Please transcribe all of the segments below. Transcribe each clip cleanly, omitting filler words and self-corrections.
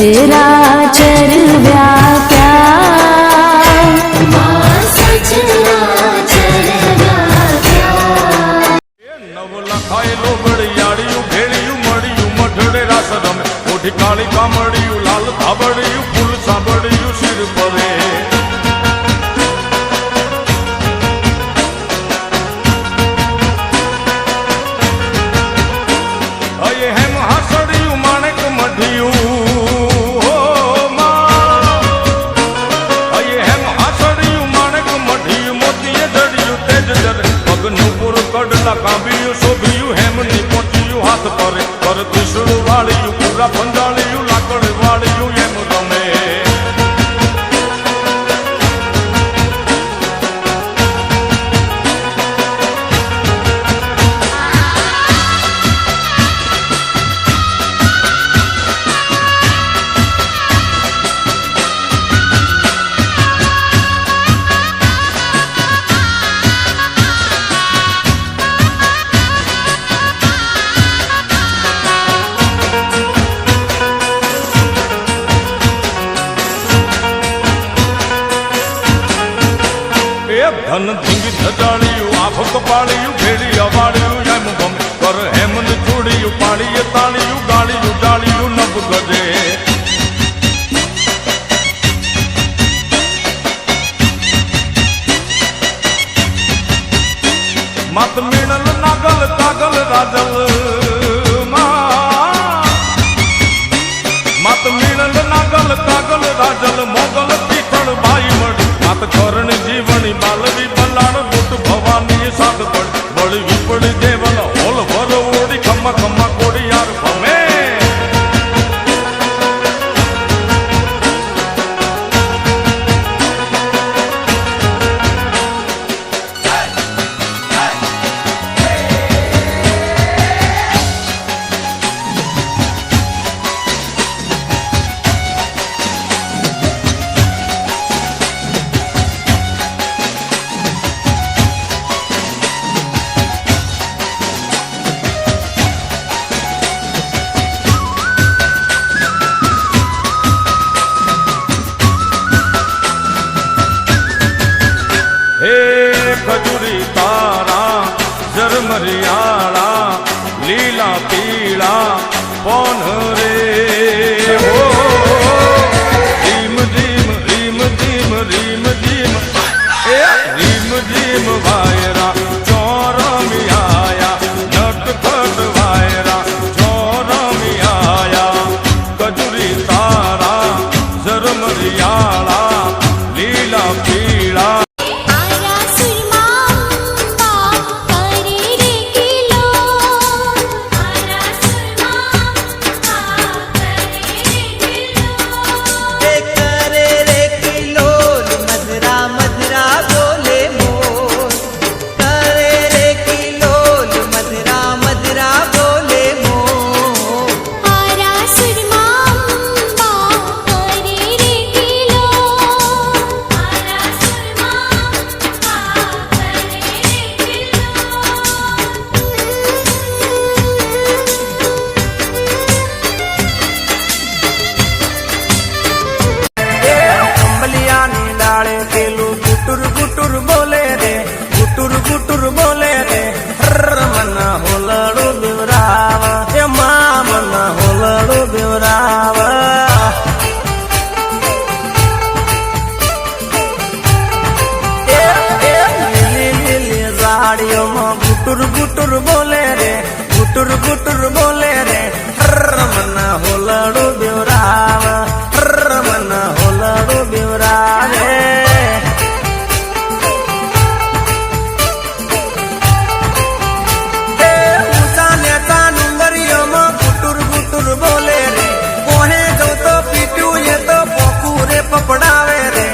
सचराचर व्याप्या मां सचराचर व्याप्या नव लखायेलो बड़ियाड़ियों भेड़ियों मड़ियों मढड़े रास रमे ओठी काली कामड़ियों लाल धाबड़ियों फूल साबड़ियों सिर परे अये है महासड़ियों माणिक मढियों कांबिયું શોભિયું હેમની પહોંચ્યું હાથ પરે પર ત્રિશુળ વાળિયું પૂરા પંજાળિયું લાકડ વાળિયું એમ તમે धन धींगी धजाड़ियों आँख कपाड़ियों भेड़ी अवाड़ियों एम गमे कर हेमन चूड़ियों पाड़ियों ताड़ियों गाड़ियों जाड़ियों नब गजे मत मीणल नागल कागल राजल मत मीणल नागल कागल राजल मोगल पीठण भाई मड़ी मत करण जीवनी बालवी बलाण बुट भवानी साथ पड़ बड़ी विपड़ी देवल होल भर ओड़ी खम्मा खम्मा कोड़ी यार भमे खजूरी तारा जरमरियाला लीला पीला पौन रे हो रीम जीम रीम जीम रीम जीम रीम जीम वायरा चौर मियाया नटखट वायरा चौर मियाया खजूरी तारा जरमरियाला लीला पीला गुटुर गुटुर बोले रे गुटुर गुटुर बोले रे मन होलड़ो बिवरावा ए मां मन होलड़ो बिवरावा लिली लिली साड़ियों में गुटुर गुटुर बोले रे गुटुर गुटुर बोले रे मन होलड़ो बिवरावा मन होलड़ो बिवरावे बोले रे कोहे जो तो पीटू ये तो पोकूरे पपड़ावे रे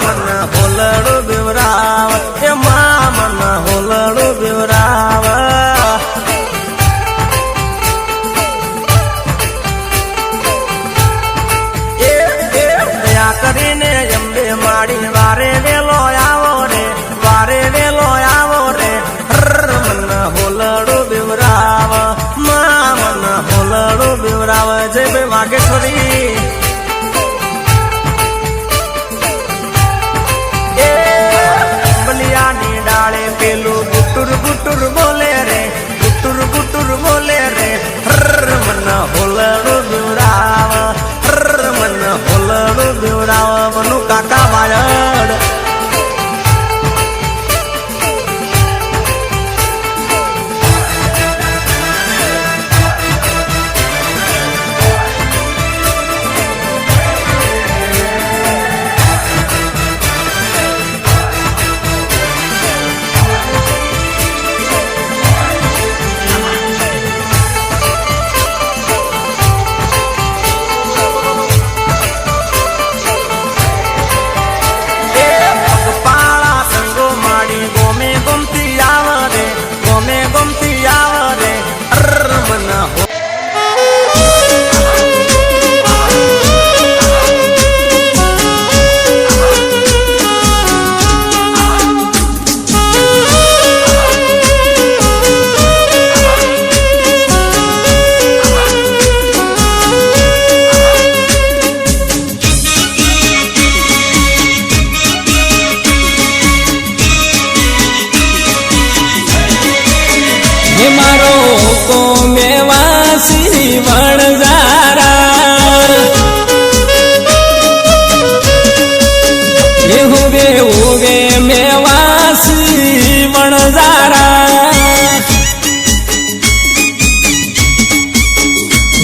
मन होलड़ो बिवराव ए मां मन होलड़ो बिवराव दया કરીને અંબે માડી વારે વેલો આવો રે વારે વેલો આવો રે मन होलड़ो बिवराव मां मन होलड़ो बिवराव जय વણઝારા એ હુવે હુવે મેવાસી વણઝારા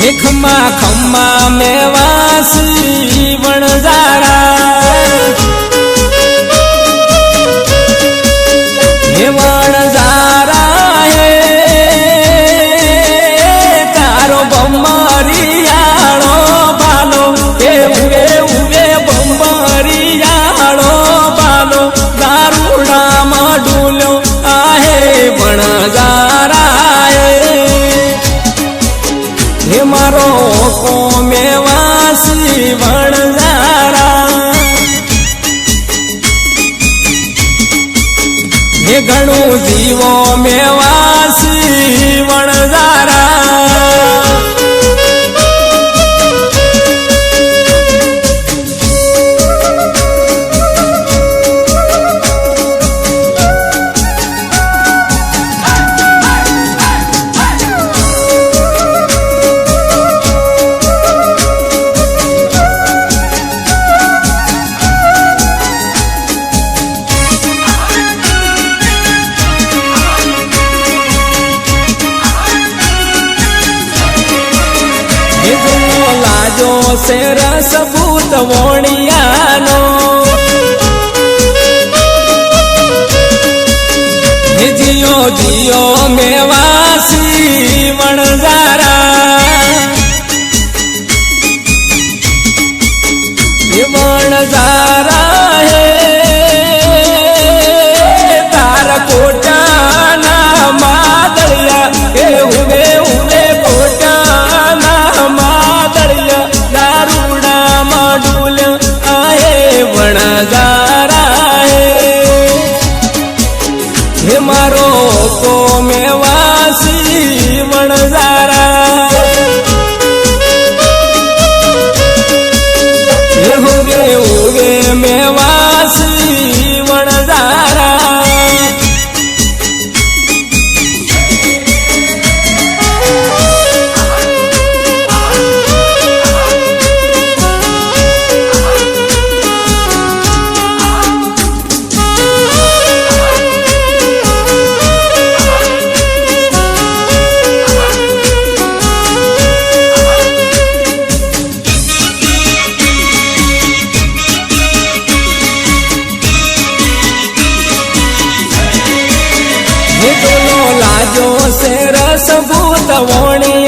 હે ખમ્મા ખમ્મા મેવાસી વણઝારા હે વણઝારા હે તારો બમરિયાળો બાલો હે ઉવે ઉવે બમરિયાળો બાલો દારૂડામાં ડૂલ્યો આહે વણઝારા હે મારો કોમેવાસી વણઝારા હે ઘણું જીવો મેવાસી વણઝારા લાજો છે રસભૂત વોણિયાનો હે જીયો જીયો મેવાસી વણઝારા હે વણઝારા હે તાર કોટાના માદળિયા હે ઉવે ઉવે કોટાના માદળિયા દારૂડામાં ડૂલ્યા આહે વણઝારા હે મારો કોમેવાસી વણઝારા હે ઉગે ઉગે મેવાસી વણઝારા લાજો છે રસભૂત વોણી